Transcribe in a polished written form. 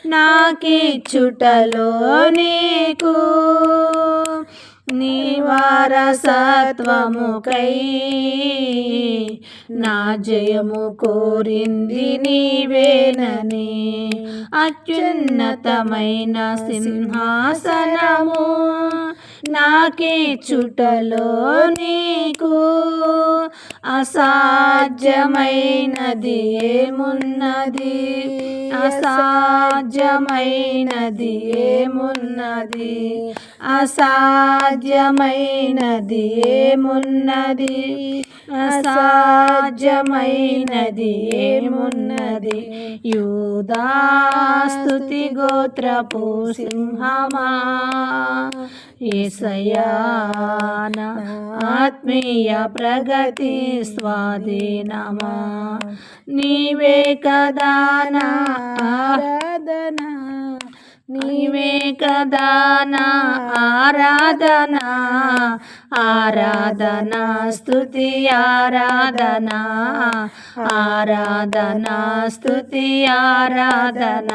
నాకిచ్చుటలో నీకు నీ వారసత్వముకై నా జయము కోరింది నీవేనని అత్యున్నతమైన సింహాసనము నాకిచ్చుటలో నీకు అసాధ్యమైనది ఏమున్నది అసాధ్యమైనది ఏమున్నది అసాధ్యమైనది ఏమున్నది అసాధ్యమైనది ఏమున్నది యూదా స్తుతి గోత్రపు సింహమా యేసయ్యా నా ఆత్మీయ ప్రగతి స్వాధీనమా నీవే కదా నా ఆరాధన నీవే కదా నా ఆరాధన ఆరాధన స్తుతి ఆరాధన ఆరాధన స్తుతి ఆరాధన